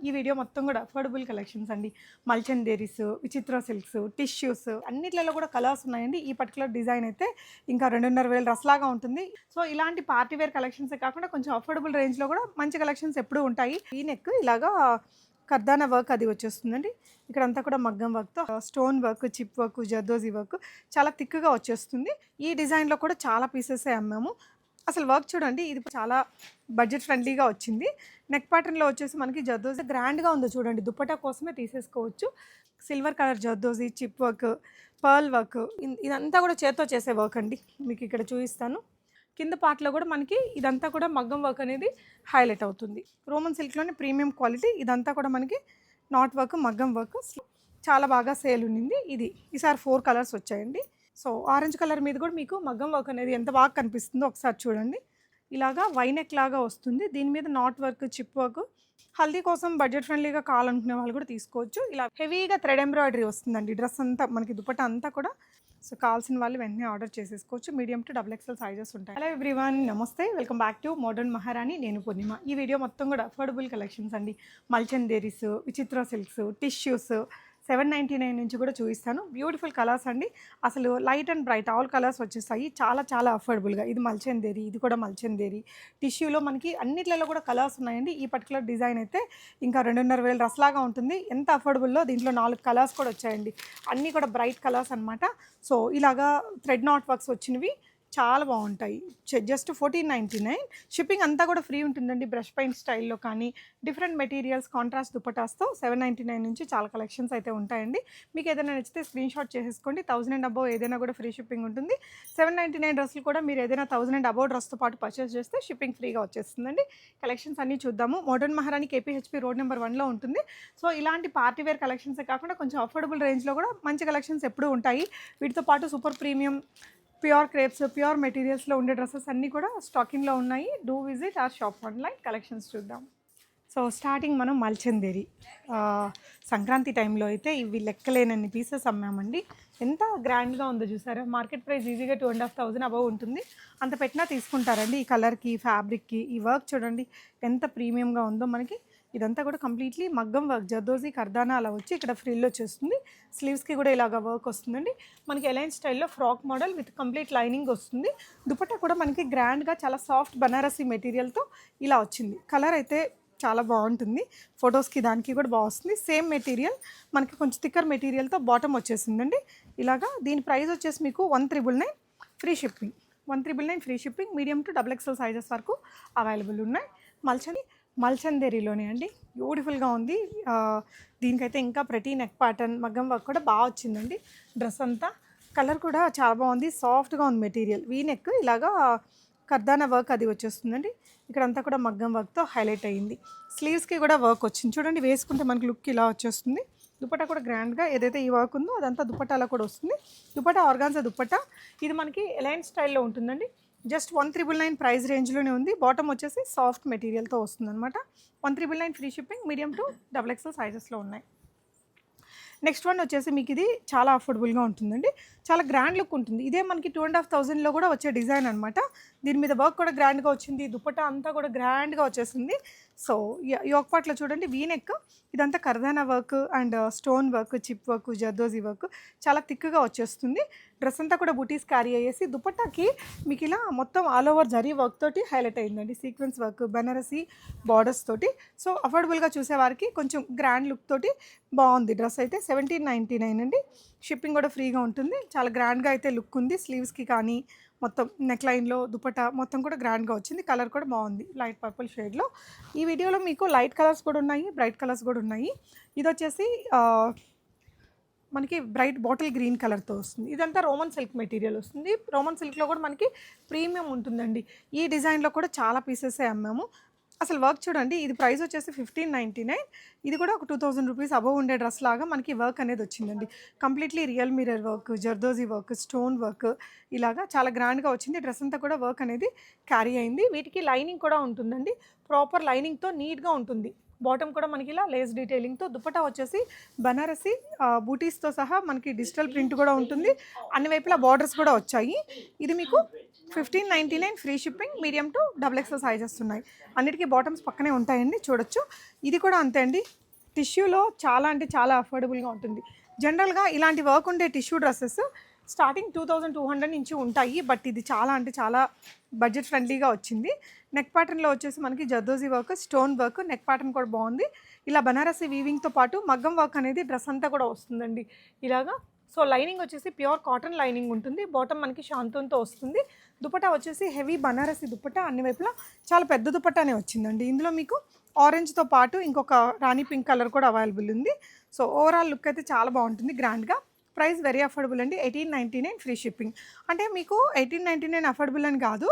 ఈ వీడియో మొత్తం కూడా అఫోర్డబుల్ కలెక్షన్స్ అండి. మల్చందేరీస్, విచిత్ర సిల్క్స్, టిష్యూస్ అన్నిట్లలో కూడా కలర్స్ ఉన్నాయండి. ఈ పర్టికులర్ డిజైన్ అయితే ఇంకా 2,500 డ్రెస్ లాగా ఉంటుంది. సో ఇలాంటి పార్టీ వేర్ కలెక్షన్స్ కాకుండా కొంచెం అఫోర్డబుల్ రేంజ్లో కూడా మంచి కలెక్షన్స్ ఎప్పుడూ ఉంటాయి. ఈ నెక్ ఇలాగా కర్దానా వర్క్ అది వచ్చేస్తుందండి. ఇక్కడంతా కూడా మగ్గం వర్క్తో stone work, chip work, zardozi work చాలా థిక్గా వచ్చేస్తుంది. ఈ డిజైన్లో కూడా చాలా పీసెస్ అమ్మాము. అసలు వర్క్ చూడండి, ఇది చాలా బడ్జెట్ ఫ్రెండ్లీగా వచ్చింది. నెక్ ప్యాటర్న్లో వచ్చేసి మనకి జర్దోజీ గ్రాండ్గా ఉందో చూడండి, దుప్పటా కోసమే తీసేసుకోవచ్చు. Silver colour zardozi, chip work, pearl work, ఇదంతా కూడా చేత్తో చేసే వర్క్ అండి. మీకు ఇక్కడ చూపిస్తాను. కింద పార్ట్లో కూడా మనకి ఇదంతా కూడా మగ్గం వర్క్ అనేది హైలైట్ అవుతుంది. రోమన్ సిల్క్లోనే ప్రీమియం క్వాలిటీ. ఇదంతా కూడా మనకి నాట్ వర్క్, మగ్గం వర్క్ చాలా బాగా సేల్ ఉండింది. ఇది ఈసారి 4 కలర్స్ వచ్చాయండి. సో ఆరెంజ్ కలర్ మీద కూడా మీకు మగ్గం వర్క్ అనేది ఎంత బాగా కనిపిస్తుందో ఒకసారి చూడండి. ఇలాగా వైనెక్ లాగా వస్తుంది. దీని మీద knot work, chip work. Haldi కోసం బడ్జెట్ ఫ్రెండ్లీగా కావాలనుకునే వాళ్ళు కూడా తీసుకోవచ్చు. ఇలా హెవీగా థ్రెడ్ ఎంబ్రాయిడరీ వస్తుందండి. డ్రెస్ అంతా మనకి దుపట్టా అంతా కూడా. సో కావాల్సిన వాళ్ళు వెంటనే ఆర్డర్ చేసేసుకోవచ్చు. మీడియం టు XXL సైజెస్ ఉంటాయి. హలో ఎవ్రీవన్, నమస్తే, వెల్కమ్ బ్యాక్ టు మోడర్న్ మహారాణి. నేను పూర్ణిమ. ఈ వీడియో మొత్తం కూడా అఫోర్డబుల్ కలెక్షన్స్ అండి. మల్చందేరీస్, విచిత్ర సిల్క్స్, టిష్యూస్ 799 నుంచి కూడా చూపిస్తాను. బ్యూటిఫుల్ కలర్స్ అండి. అసలు light and bright all colours వచ్చేస్తాయి. చాలా చాలా అఫోర్డబుల్గా. ఇది మల్చందేరీ, ఇది కూడా మల్చందేరీ. టిష్యూలో మనకి అన్నిట్లలో కూడా కలర్స్ ఉన్నాయండి. ఈ పర్టికులర్ డిజైన్ అయితే ఇంకా 2,500 డ్రెస్ లాగా ఉంటుంది. ఎంత అఫోర్డబుల్లో. దీంట్లో 4 కలర్స్ కూడా వచ్చాయండి. అన్నీ కూడా బ్రైట్ కలర్స్ అనమాట. సో ఇలాగా థ్రెడ్ నాట్ వర్క్స్ వచ్చినవి చాలా బాగుంటాయి. జస్ట్ 1499. షిప్పింగ్ అంతా కూడా ఫ్రీ ఉంటుందండి. బ్రష్ పెయింట్ స్టైల్లో కానీ డిఫరెంట్ మెటీరియల్స్ కాంట్రాస్ట్ దుపటాస్తో 799 నుంచి చాలా కలెక్షన్స్ అయితే ఉంటాయండి. మీకు ఏదైనా నచ్చితే స్క్రీన్ షాట్ చేసేసుకోండి. 1000 అండ్ అబోవ్ ఏదైనా కూడా ఫ్రీ షిప్పింగ్ ఉంటుంది. 799 డ్రెస్సులు కూడా మీరు ఏదైనా 1000 అండ్ అబోవ్ డ్రెస్తో పాటు పర్చేస్ చేస్తే షిప్పింగ్ ఫ్రీగా వచ్చేస్తుందండి. కలెక్షన్స్ అన్నీ చూద్దాము. మోడర్న్ మహారాణి KPHP రోడ్ నెంబర్ 1లో ఉంటుంది. సో ఇలాంటి పార్టీ వేర్ కలెక్షన్సే కాకుండా కొంచెం అఫోర్డబుల్ రేంజ్లో కూడా మంచి కలెక్షన్స్ ఎప్పుడూ ఉంటాయి. వీటితో పాటు super premium, pure crepes, pure మెటీరియల్స్లో ఉండే డ్రెస్సెస్ అన్నీ కూడా స్టాకింగ్లో ఉన్నాయి. Do visit our shop online. Collections చూద్దాం. సో స్టార్టింగ్ మనం మల్చందేరీ. సంక్రాంతి టైంలో అయితే ఇవి లెక్కలేనన్ని పీసెస్ అమ్మామండి. ఎంత గ్రాండ్గా ఉందో చూసారా. మార్కెట్ ప్రైస్ ఈజీగా 2,500 అబవ్ ఉంటుంది. అంత పెట్టినా తీసుకుంటారండి. ఈ కలర్కి, ఫ్యాబ్రిక్కి. ఈ వర్క్ చూడండి ఎంత ప్రీమియంగా ఉందో. మనకి ఇదంతా కూడా కంప్లీట్లీ మగ్గం వర్క్, జర్దోజీ, కర్దానా అలా వచ్చి ఇక్కడ ఫ్రిల్ వచ్చేస్తుంది. స్లీవ్స్కి కూడా ఇలాగ వర్క్ వస్తుందండి. మనకి ఎలైన్ స్టైల్లో frock model with complete lining వస్తుంది. దుపట్టా కూడా మనకి గ్రాండ్గా చాలా సాఫ్ట్ బనారసీ మెటీరియల్తో ఇలా వచ్చింది. కలర్ అయితే చాలా బాగుంటుంది. ఫొటోస్కి దానికి కూడా బాగుంది. సేమ్ మెటీరియల్ మనకి కొంచెం థిక్కర్ మెటీరియల్తో బాటమ్ వచ్చేసిందండి. ఇలాగా దీని ప్రైస్ వచ్చేసి మీకు 1,999 free shipping. 1,999 free shipping. Medium to XXL sizes వరకు అవైలబుల్ ఉన్నాయి. మల్చందేరీలోనే అండి. బ్యూటిఫుల్గా ఉంది. దీనికైతే ఇంకా ప్రతి నెక్ ప్యాటర్న్, మగ్గం వర్క్ కూడా బాగా వచ్చిందండి. డ్రెస్ అంతా కలర్ కూడా చాలా బాగుంది. సాఫ్ట్గా ఉంది మెటీరియల్. వీ నెక్ ఇలాగా కర్దానా వర్క్ అది వచ్చేస్తుందండి. ఇక్కడంతా కూడా మగ్గం వర్క్తో హైలైట్ అయ్యింది. స్లీవ్స్కి కూడా వర్క్ వచ్చింది చూడండి. వేసుకుంటే మనకి లుక్ ఇలా వచ్చేస్తుంది. దుపట్టా కూడా గ్రాండ్గా ఏదైతే ఈ వర్క్ ఉందో అదంతా దుపట్టాలో కూడా వస్తుంది. దుపట్టా ఆర్గాన్జా దుపట్టా. ఇది మనకి ఎలైన్ స్టైల్లో ఉంటుందండి. జస్ట్ 1,399 ప్రైస్ రేంజ్లోనే ఉంది. బాటమ్ వచ్చేసి సాఫ్ట్ మెటీరియల్తో వస్తుందన్నమాట. 1,399 free shipping. Medium to XXL సైజెస్లో ఉన్నాయి. నెక్స్ట్ వన్ వచ్చేసి మీకు ఇది చాలా అఫోర్డబుల్గా ఉంటుందండి. చాలా గ్రాండ్ లుక్ ఉంటుంది. ఇదే మనకి 2,500లో కూడా వచ్చే డిజైన్ అనమాట. దీని మీద వర్క్ కూడా గ్రాండ్గా వచ్చింది. దుపట్టా అంతా కూడా గ్రాండ్గా వచ్చేసింది. సో ఈ ఒక పాటలో చూడండి, వీనెక్ ఇదంతా కర్దానా work and stone work, chip work, zardozi work చాలా థిక్గా వచ్చేస్తుంది. డ్రెస్ అంతా కూడా బుటీస్ క్యారీ అయ్యేసి దుపట్టాకి మీకు ఇలా మొత్తం ఆల్ ఓవర్ జరీ వర్క్ తోటి హైలైట్ అయిందండి. సీక్వెన్స్ వర్క్, బెనారసీ బార్డర్స్ తోటి. సో అఫోర్డబుల్గా చూసేవారికి కొంచెం గ్రాండ్ లుక్ తోటి బాగుంది. డ్రెస్ అయితే 1799 అండి. షిప్పింగ్ కూడా ఫ్రీగా ఉంటుంది. చాలా గ్రాండ్గా అయితే లుక్ ఉంది. స్లీవ్స్కి కానీ మొత్తం నెక్ లైన్లో దుపట్టా మొత్తం కూడా గ్రాండ్గా వచ్చింది. కలర్ కూడా బాగుంది, లైట్ పర్పుల్ షేడ్లో. ఈ వీడియోలో మీకు లైట్ కలర్స్ కూడా ఉన్నాయి, బ్రైట్ కలర్స్ కూడా ఉన్నాయి. ఇది వచ్చేసి మనకి బ్రైట్ బాటిల్ గ్రీన్ కలర్తో వస్తుంది. ఇదంతా రోమన్ సిల్క్ మెటీరియల్ వస్తుంది. రోమన్ సిల్క్లో కూడా మనకి ప్రీమియం ఉంటుందండి. ఈ డిజైన్లో కూడా చాలా పీసెసే అమ్మాము. అసలు వర్క్ చూడండి. ఇది ప్రైస్ వచ్చేసి 1599. ఇది కూడా ఒక 2,000 రూపీస్ అబవ్ ఉండే డ్రెస్ లాగా మనకి వర్క్ అనేది వచ్చిందండి. Completely real mirror work, zardozi work, stone work ఇలాగా చాలా గ్రాండ్గా వచ్చింది. డ్రెస్ అంతా కూడా వర్క్ అనేది క్యారీ అయింది. వీటికి లైనింగ్ కూడా ఉంటుందండి. ప్రాపర్ లైనింగ్తో నీట్గా ఉంటుంది. బాటమ్ కూడా మనకి ఇలా లేస్ డీటెయిలింగ్తో. దుపట్టా వచ్చేసి బనారసి బూటీస్తో సహా మనకి డిజిటల్ ప్రింట్ కూడా ఉంటుంది. అన్ని వైపులా బార్డర్స్ కూడా వచ్చాయి. ఇది మీకు 1599 free shipping, medium to double XL sizes ఉన్నాయి. అన్నిటికీ బాటమ్స్ పక్కనే ఉంటాయండి, చూడొచ్చు. ఇది కూడా అంతే అండి, టిష్యూలో చాలా అంటే చాలా అఫోర్డబుల్గా ఉంటుంది. జనరల్గా ఇలాంటి వర్క్ ఉండే టిష్యూ డ్రెస్సెస్ స్టార్టింగ్ 2200 నుంచి ఉంటాయి, బట్ ఇది చాలా అంటే చాలా బడ్జెట్ ఫ్రెండ్లీగా వచ్చింది. నెక్ ప్యాటర్న్లో వచ్చేసి మనకి zardozi work, stone work, neck pattern కూడా బాగుంది. ఇలా బనారసి వీవింగ్తో పాటు మగ్గం వర్క్ అనేది డ్రెస్ అంతా కూడా వస్తుందండి ఇలాగా. సో లైనింగ్ వచ్చేసి ప్యూర్ కాటన్ లైనింగ్ ఉంటుంది, బాటమ్ మనకి శాంతంతో వస్తుంది. దుపట్టా వచ్చేసి హెవీ బనారసి దుపట్టా, అన్ని వైపులా చాలా పెద్ద దుపట్టానే వచ్చిందండి. ఇందులో మీకు ఆరెంజ్తో పాటు ఇంకొక రాణి పింక్ కలర్ కూడా అవైలబుల్ ఉంది. సో ఓవరాల్ లుక్ అయితే చాలా బాగుంటుంది గ్రాండ్గా. ప్రైస్ వెరీ అఫోర్డబుల్ అండి, 1899 ఫ్రీ షిప్పింగ్. అంటే మీకు 1899 అఫోర్డబుల్ అని కాదు,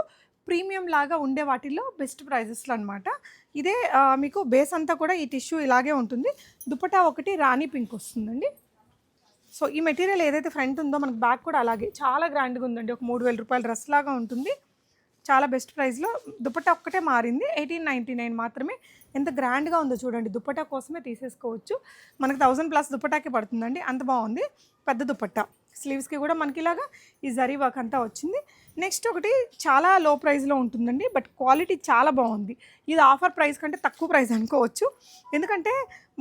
ప్రీమియం లాగా ఉండే వాటిల్లో బెస్ట్ ప్రైజెస్లో అనమాట. ఇదే మీకు బేస్ అంతా కూడా ఈ టిష్యూ ఇలాగే ఉంటుంది. దుపట్టా ఒకటి రాణి పింక్ వస్తుందండి. సో ఈ మెటీరియల్ ఏదైతే ఫ్రంట్ ఉందో మనకు బ్యాక్ కూడా అలాగే చాలా గ్రాండ్గా ఉందండి. ఒక 3000 రూపాయల డ్రెస్ లాగా ఉంటుంది, చాలా బెస్ట్ ప్రైస్లో. దుపట్టా ఒక్కటే మారింది, 1899 మాత్రమే. ఎంత గ్రాండ్గా ఉందో చూడండి, దుపట్టా కోసమే తీసేసుకోవచ్చు. మనకు 1000+ దుపట్టాకి పడుతుందండి, అంత బాగుంది. పెద్ద దుపట్టా, స్లీవ్స్కి కూడా మనకి ఇలాగా ఈ జరీ వర్క్ అంతా వచ్చింది. నెక్స్ట్ ఒకటి చాలా లో ప్రైస్లో ఉంటుందండి, బట్ క్వాలిటీ చాలా బాగుంది. ఇది ఆఫర్ ప్రైస్ కంటే తక్కువ ప్రైస్ అనుకోవచ్చు, ఎందుకంటే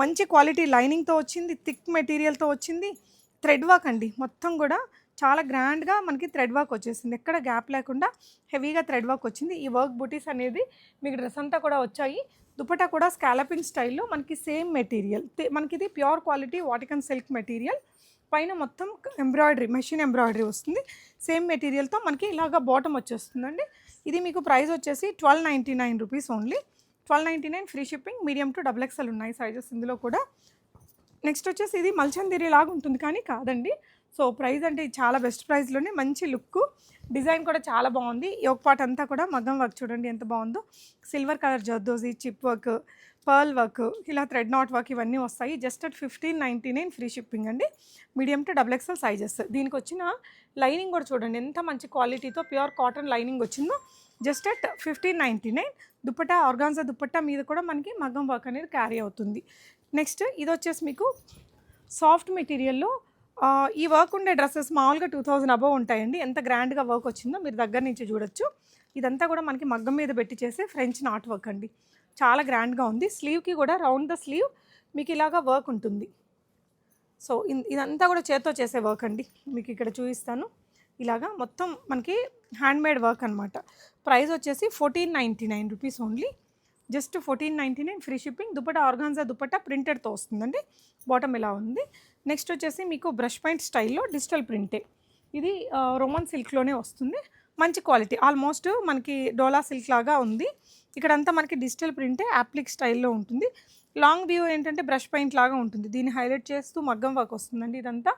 మంచి క్వాలిటీ లైనింగ్తో వచ్చింది, థిక్ మెటీరియల్తో వచ్చింది. థ్రెడ్ వర్క్ అండి, మొత్తం కూడా చాలా గ్రాండ్గా మనకి థ్రెడ్ వర్క్ వచ్చేసింది, ఎక్కడ గ్యాప్ లేకుండా హెవీగా థ్రెడ్ వర్క్ వచ్చింది. ఈ వర్క్ బూటీస్ అనేది మీకు డ్రెస్ అంతా కూడా వచ్చాయి. దుపట్టా కూడా స్కాలపింగ్ స్టైల్లో మనకి సేమ్ మెటీరియల్, మనకి ఇది pure quality Vatican silk material. పైన మొత్తం ఎంబ్రాయిడరీ, మెషిన్ ఎంబ్రాయిడరీ వస్తుంది. సేమ్ మెటీరియల్తో మనకి ఇలాగ బాటమ్ వచ్చేస్తుందండి. ఇది మీకు ప్రైస్ వచ్చేసి 1299 rupees only. 1299 free shipping, medium to double XL ఉన్నాయి సైజెస్ ఇందులో కూడా. నెక్స్ట్ వచ్చేసి ఇది మల్చందిరి లాగా ఉంటుంది కానీ కాదండి. సో ప్రైస్ అంటే చాలా బెస్ట్ ప్రైస్లోనే మంచి లుక్, డిజైన్ కూడా చాలా బాగుంది. ఈ ఒక పార్ట్ అంతా కూడా మగ్గం వర్క్ చూడండి ఎంత బాగుందో. Silver colour zardozi, chip work, pearl work, ఇలా థ్రెడ్ నాట్ వర్క్ ఇవన్నీ వస్తాయి. జస్ట్ అట్ 1599 ఫ్రీ షిప్పింగ్ అండి, medium to double XL sizes. దీనికి వచ్చిన లైనింగ్ కూడా చూడండి ఎంత మంచి క్వాలిటీతో ప్యూర్ కాటన్ లైనింగ్ వచ్చిందో. Just at 1599. Dupatta organza dupatta మీద కూడా మనకి మగ్గం వర్క్ అనేది క్యారీ అవుతుంది. నెక్స్ట్ ఇది వచ్చేసి మీకు సాఫ్ట్ మెటీరియల్లో ఈ వర్క్ ఉండే డ్రెస్సెస్ మామూలుగా 2000 అబవ్ ఉంటాయండి. ఎంత గ్రాండ్గా వర్క్ వచ్చిందో మీరు దగ్గర నుంచి చూడొచ్చు. ఇదంతా కూడా మనకి మగ్గం మీద పెట్టి చేసే ఫ్రెంచ్ నాట్ వర్క్ అండి, చాలా గ్రాండ్గా ఉంది. స్లీవ్కి కూడా రౌండ్ ద స్లీవ్ మీకు ఇలాగా వర్క్ ఉంటుంది. సో ఇదంతా కూడా చేత్తో చేసే వర్క్ అండి, మీకు ఇక్కడ చూపిస్తాను. ఇలాగా మొత్తం మనకి హ్యాండ్మేడ్ వర్క్ అనమాట. ప్రైస్ వచ్చేసి 1499 rupees only, just 1499 free shipping. Dupatta organza dupatta ప్రింటెడ్తో వస్తుందండి, బాటమ్ ఇలా ఉంది. నెక్స్ట్ వచ్చేసి మీకు బ్రష్ పెయింట్ స్టైల్లో డిజిటల్ ప్రింటే. ఇది రోమన్ సిల్క్లోనే వస్తుంది, మంచి క్వాలిటీ, ఆల్మోస్ట్ మనకి డోలా సిల్క్ లాగా ఉంది. ఇక్కడంతా మనకి డిజిటల్ ప్రింటే యాప్లిక్ స్టైల్లో ఉంటుంది. లాంగ్ వ్యూ ఏంటంటే బ్రష్ పెయింట్ లాగా ఉంటుంది, దీన్ని హైలైట్ చేస్తూ మగ్గం వర్క్ వస్తుందండి. ఇదంతా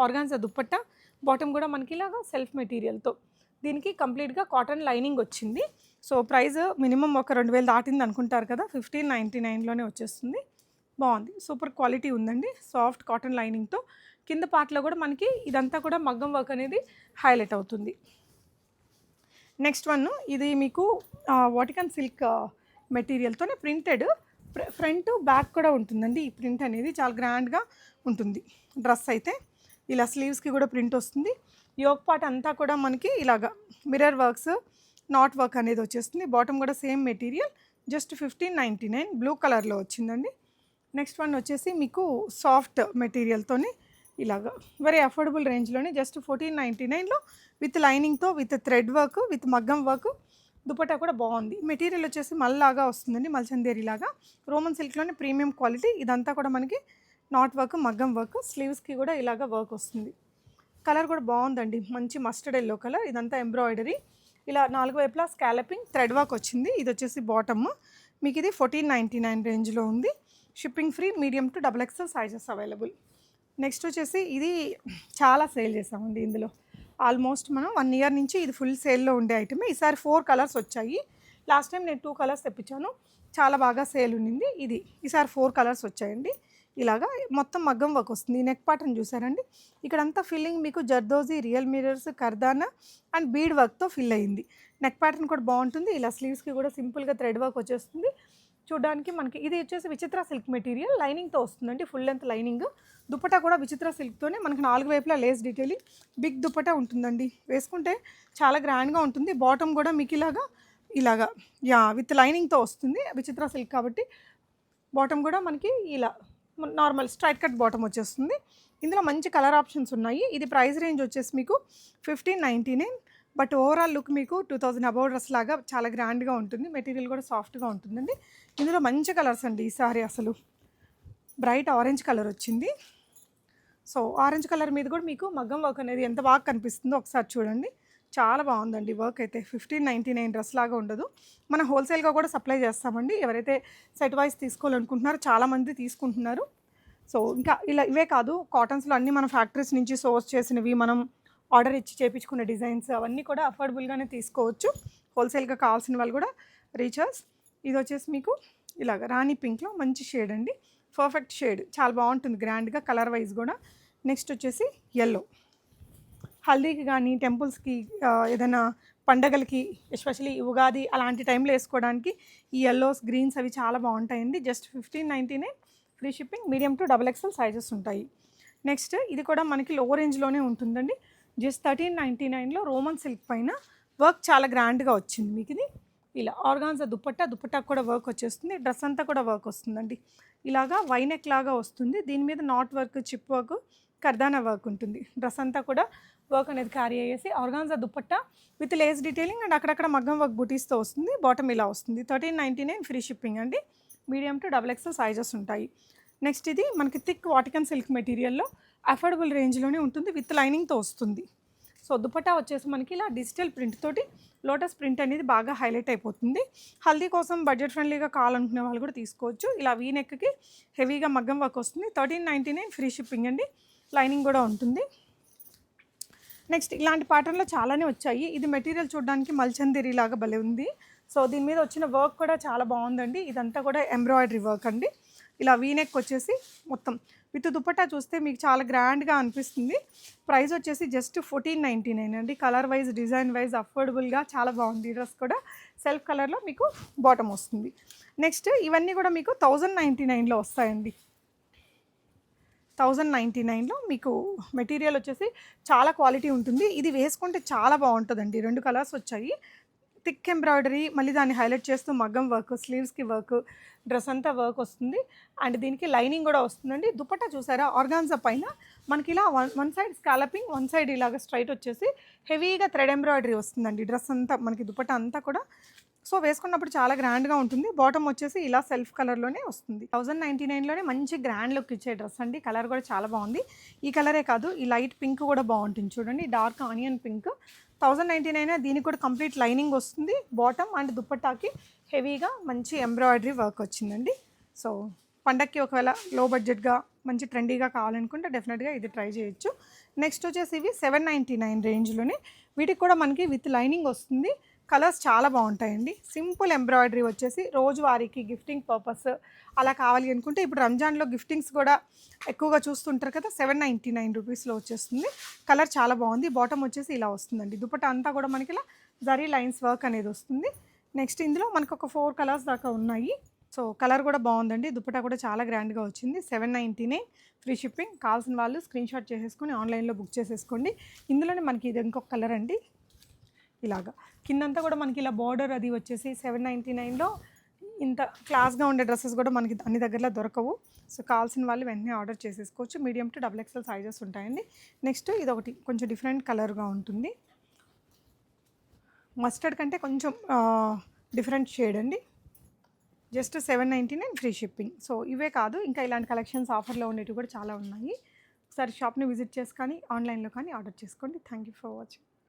ఆర్గాన్జా దుపట్టా, బాటమ్ కూడా మనకి ఇలాగా సెల్ఫ్ మెటీరియల్తో, దీనికి కంప్లీట్గా కాటన్ లైనింగ్ వచ్చింది. సో ప్రైస్ మినిమం ఒక 2000 దాటింది అనుకుంటారు కదా, 1599లోనే వచ్చేస్తుంది. బాగుంది, సూపర్ క్వాలిటీ ఉందండి, సాఫ్ట్ కాటన్ లైనింగ్తో. కింద పార్ట్లో కూడా మనకి ఇదంతా కూడా మగ్గం వర్క్ అనేది హైలైట్ అవుతుంది. నెక్స్ట్ వన్, ఇది మీకు వాటికన్ సిల్క్ మెటీరియల్తోనే ప్రింటెడ్, ఫ్రంట్ బ్యాక్ కూడా ఉంటుందండి. ఈ ప్రింట్ అనేది చాలా గ్రాండ్గా ఉంటుంది. డ్రెస్ అయితే ఇలా స్లీవ్స్కి కూడా ప్రింట్ వస్తుంది. యోక్ పార్ట్ అంతా కూడా మనకి ఇలాగా మిర్రర్ వర్క్స్, నాట్ వర్క్ అనేది వచ్చేస్తుంది. బాటమ్ కూడా సేమ్ మెటీరియల్, జస్ట్ 1599 బ్లూ కలర్లో వచ్చిందండి. నెక్స్ట్ వన్ వచ్చేసి మీకు సాఫ్ట్ మెటీరియల్తోనే ఇలాగా వెరీ అఫోర్డబుల్ రేంజ్లోనే, జస్ట్ 1499లో విత్ లైనింగ్తో, విత్ థ్రెడ్ వర్క్, విత్ మగ్గం వర్క్. దుపట్టా కూడా బాగుంది. మెటీరియల్ వచ్చేసి మల్లాగా వస్తుందండి, మల్చందేరి లాగా. రోమన్ సిల్క్లోనే ప్రీమియం క్వాలిటీ. ఇదంతా కూడా మనకి నాట్ వర్క్, మగ్గం వర్క్. స్లీవ్స్కి కూడా ఇలాగా వర్క్ వస్తుంది. కలర్ కూడా బాగుందండి, మంచి మస్టర్డ్ ఎల్లో కలర్. ఇదంతా ఎంబ్రాయిడరీ, ఇలా 4 వైపులా స్కాలపింగ్ థ్రెడ్ వర్క్ వచ్చింది. ఇది వచ్చేసి బాటమ్, మీకు ఇది 1499 రేంజ్లో ఉంది. Shipping free, medium to double XL sizes available. Next వచ్చేసి ఇది చాలా సేల్ చేసామండి. ఇందులో ఆల్మోస్ట్ మనం 1 ఇయర్ నుంచి ఇది ఫుల్ సేల్లో ఉండే ఐటమే. ఈసారి 4 కలర్స్ వచ్చాయి. లాస్ట్ టైం నేను 2 కలర్స్ తెప్పించాను, చాలా బాగా సేల్ ఉండింది. ఇది ఈసారి 4 కలర్స్ వచ్చాయండి. ఇలాగా మొత్తం మగ్గం వర్క్ వస్తుంది. ఈ నెక్ పార్ట్ని చూసారండి, ఇక్కడంతా ఫిల్లింగ్ మీకు జర్దోజీ, రియల్ మిరర్స్, కర్దానా అండ్ బీడ్ వర్క్తో ఫిల్ అయ్యింది. నెక్ ప్యాటర్న్ కూడా బాగుంటుంది. ఇలా స్లీవ్స్కి కూడా సింపుల్గా థ్రెడ్ వర్క్ వచ్చేస్తుంది. చూడడానికి మనకి ఇది వచ్చేసి విచిత్ర సిల్క్ మెటీరియల్ లైనింగ్తో వస్తుందండి, ఫుల్ లెంత్ లైనింగ్. దుపట్టా కూడా విచిత్ర సిల్క్తోనే మనకి 4 వైపులా లేస్ డీటెయిలింగ్, బిగ్ దుపట్టా ఉంటుందండి. వేసుకుంటే చాలా గ్రాండ్గా ఉంటుంది. బాటమ్ కూడా మీకు ఇలాగా విత్ లైనింగ్తో వస్తుంది. విచిత్ర సిల్క్ కాబట్టి బాటమ్ కూడా మనకి ఇలా నార్మల్ స్ట్రైట్ కట్ బాటమ్ వచ్చేస్తుంది. ఇందులో మంచి కలర్ ఆప్షన్స్ ఉన్నాయి. ఇది ప్రైస్ రేంజ్ వచ్చేసి మీకు 1599. బట్ ఓవరాల్ లుక్ మీకు 2000 అబౌవ్ డ్రెస్ లాగా చాలా గ్రాండ్గా ఉంటుంది. మెటీరియల్ కూడా సాఫ్ట్గా ఉంటుందండి. ఇందులో మంచి కలర్స్ అండి. ఈసారి అసలు బ్రైట్ ఆరెంజ్ కలర్ వచ్చింది. సో ఆరెంజ్ కలర్ మీద కూడా మీకు మగ్గం వర్క్ అనేది ఎంత బాగా కనిపిస్తుందో ఒకసారి చూడండి. చాలా బాగుందండి వర్క్ అయితే. 1599 డ్రెస్ లాగా ఉండదు. మనం హోల్సేల్గా కూడా సప్లై చేస్తామండి. ఎవరైతే సెట్ వైజ్ తీసుకోవాలనుకుంటున్నారో చాలామంది తీసుకుంటున్నారు. సో ఇంకా ఇవే కాదు, కాటన్స్లో అన్నీ మన ఫ్యాక్టరీస్ నుంచి సోర్స్ చేసినవి, మనం ఆర్డర్ ఇచ్చి చేయించుకున్న డిజైన్స్ అవన్నీ కూడా అఫోర్డబుల్గానే తీసుకోవచ్చు. హోల్సేల్గా కావాల్సిన వాళ్ళు కూడా రీచర్స్. ఇది వచ్చేసి మీకు ఇలాగ రాణి పింక్లో మంచి షేడ్ అండి, పర్ఫెక్ట్ షేడ్, చాలా బాగుంటుంది గ్రాండ్గా కలర్ వైజ్ కూడా. నెక్స్ట్ వచ్చేసి ఎల్లో, హల్దీకి కానీ టెంపుల్స్కి ఏదైనా పండగలకి ఎస్పెషలీ ఉగాది అలాంటి టైంలో వేసుకోవడానికి ఈ ఎల్లోస్ గ్రీన్స్ అవి చాలా బాగుంటాయండి. Just 1599 free shipping, medium to XXL sizes ఉంటాయి. నెక్స్ట్ ఇది కూడా మనకి లో రేంజ్లోనే ఉంటుందండి. జస్ట్ 1399లో రోమన్ సిల్క్ పైన వర్క్ చాలా గ్రాండ్గా వచ్చింది మీకు. ఇది ఇలా ఆర్గాన్జా దుపట్టా కూడా వర్క్ వచ్చేస్తుంది. డ్రెస్ అంతా కూడా వర్క్ వస్తుందండి. ఇలాగా వైనెక్ లాగా వస్తుంది. దీని మీద నాట్ వర్క్, చిప్ వర్క్, కర్దానా వర్క్ ఉంటుంది. డ్రెస్ అంతా కూడా వర్క్ అనేది క్యారీ అయ్యేసి organza dupatta with lace detailing and అక్కడక్కడ మగ్గం వర్క్ బుటీస్తో వస్తుంది. బాటమ్ ఇలా వస్తుంది. 1399 ఫ్రీ షిప్పింగ్ అండి. మీడియం టు XXL సైజెస్ ఉంటాయి. నెక్స్ట్ ఇది మనకి థిక్ వాటికన్ సిల్క్ మెటీరియల్లో అఫోర్డబుల్ రేంజ్లోనే ఉంటుంది, విత్ లైనింగ్తో వస్తుంది. సో దుపట్టా వచ్చేసి మనకి ఇలా డిజిటల్ ప్రింట్ తోటి లోటస్ ప్రింట్ అనేది బాగా హైలైట్ అయిపోతుంది. హల్దీ కోసం బడ్జెట్ ఫ్రెండ్లీగా కావాలనుకునే వాళ్ళు కూడా తీసుకోవచ్చు. ఇలా వీ నెక్కి హెవీగా మగ్గం వర్క్ వస్తుంది. 1399 ఫ్రీ షిప్పింగ్ అండి. లైనింగ్ కూడా ఉంటుంది. నెక్స్ట్ ఇలాంటి ప్యాటర్న్లో చాలానే వచ్చాయి. ఇది మెటీరియల్ చూడడానికి మల్చందేరి లాగా భలే ఉంది. సో దీని మీద వచ్చిన వర్క్ కూడా చాలా బాగుందండి. ఇదంతా కూడా ఎంబ్రాయిడరీ వర్క్ అండి. ఇలా వీనెక్ వచ్చేసి మొత్తం విత్ దుపట్టా చూస్తే మీకు చాలా గ్రాండ్గా అనిపిస్తుంది. ప్రైస్ వచ్చేసి జస్ట్ 1499 అండి. కలర్ వైజ్, డిజైన్ వైజ్ అఫోర్డబుల్గా చాలా బాగుంది. డ్రెస్ కూడా సెల్ఫ్ కలర్లో మీకు బాటమ్ వస్తుంది. నెక్స్ట్ ఇవన్నీ కూడా మీకు 1099లో వస్తాయండి. 1099లో మీకు మెటీరియల్ వచ్చేసి చాలా క్వాలిటీ ఉంటుంది. ఇది వేసుకుంటే చాలా బాగుంటుందండి. 2 కలర్స్ వచ్చాయి. థిక్ ఎంబ్రాయిడరీ, మళ్ళీ దాన్ని హైలైట్ చేస్తూ మగ్గం వర్క్, స్లీవ్స్కి వర్క్, డ్రెస్ అంతా వర్క్ వస్తుంది. అండ్ దీనికి లైనింగ్ కూడా వస్తుందండి. దుపట్టా చూసారా ఆర్గాన్జా పైన మనకి ఇలా one side scalloping, one side ఇలాగ స్ట్రైట్ వచ్చేసి హెవీగా థ్రెడ్ ఎంబ్రాయిడరీ వస్తుందండి. డ్రెస్ అంతా మనకి దుపట్టా అంతా కూడా సో వేసుకున్నప్పుడు చాలా గ్రాండ్గా ఉంటుంది. బాటమ్ వచ్చేసి ఇలా సెల్ఫ్ కలర్లోనే వస్తుంది. 1099లోనే మంచి గ్రాండ్ లుక్ ఇచ్చే డ్రెస్ అండి. కలర్ కూడా చాలా బాగుంది. ఈ కలరే కాదు, ఈ లైట్ పింక్ కూడా బాగుంటుంది చూడండి, డార్క్ ఆనియన్ పింక్. 1099 దీనికి కూడా కంప్లీట్ లైనింగ్ వస్తుంది. బాటమ్ అండ్ దుపట్టాకి హెవీగా మంచి ఎంబ్రాయిడరీ వర్క్ వచ్చిందండి. సో పండక్కి ఒకవేళ లో బడ్జెట్గా మంచి ట్రెండీగా కావాలనుకుంటే డెఫినెట్గా ఇది ట్రై చేయొచ్చు. నెక్స్ట్ వచ్చేసి ఇవి 799 రేంజ్లోనే. వీటికి కూడా మనకి విత్ లైనింగ్ వస్తుంది. కలర్స్ చాలా బాగుంటాయండి. సింపుల్ ఎంబ్రాయిడరీ వచ్చేసి రోజువారీకి గిఫ్టింగ్ పర్పస్ అలా కావాలి అనుకుంటే, ఇప్పుడు రంజాన్లో గిఫ్టింగ్స్ కూడా ఎక్కువగా చూస్తుంటారు కదా, 799 రూపీస్లో వచ్చేస్తుంది. కలర్ చాలా బాగుంది. బాటమ్ వచ్చేసి ఇలా వస్తుందండి. దుపట్టా అంతా కూడా మనకి ఇలా జరీ లైన్స్ వర్క్ అనేది వస్తుంది. నెక్స్ట్ ఇందులో మనకు ఒక 4 కలర్స్ దాకా ఉన్నాయి. సో కలర్ కూడా బాగుందండి. దుపట్టా కూడా చాలా గ్రాండ్గా వచ్చింది. 799 ఫ్రీ షిప్పింగ్. కావాల్సిన వాళ్ళు స్క్రీన్ షాట్ చేసేసుకొని ఆన్లైన్లో బుక్ చేసేసుకోండి. ఇందులోనే మనకి ఇది ఇంకొక కలర్ అండి. ఇలాగా కిందంతా కూడా మనకి ఇలా బార్డర్ అది వచ్చేసి 799లో ఇంత క్లాస్గా ఉండే డ్రెస్సెస్ కూడా మనకి అన్ని దగ్గరలో దొరకవు. సో కావాల్సిన వాళ్ళు వెంటనే ఆర్డర్ చేసేసుకోవచ్చు. మీడియం టు XXL సైజెస్ ఉంటాయండి. నెక్స్ట్ ఇది ఒకటి కొంచెం డిఫరెంట్ కలర్గా ఉంటుంది. మస్టర్డ్ కంటే కొంచెం డిఫరెంట్ షేడ్ అండి. Just 799 free shipping. సో ఇవే కాదు, ఇంకా ఇలాంటి కలెక్షన్స్ ఆఫర్లో ఉండేవి కూడా చాలా ఉన్నాయి. ఒకసారి షాప్ని విజిట్ చేసి కానీ ఆన్లైన్లో కానీ ఆర్డర్ చేసుకోండి. Thank you for watching.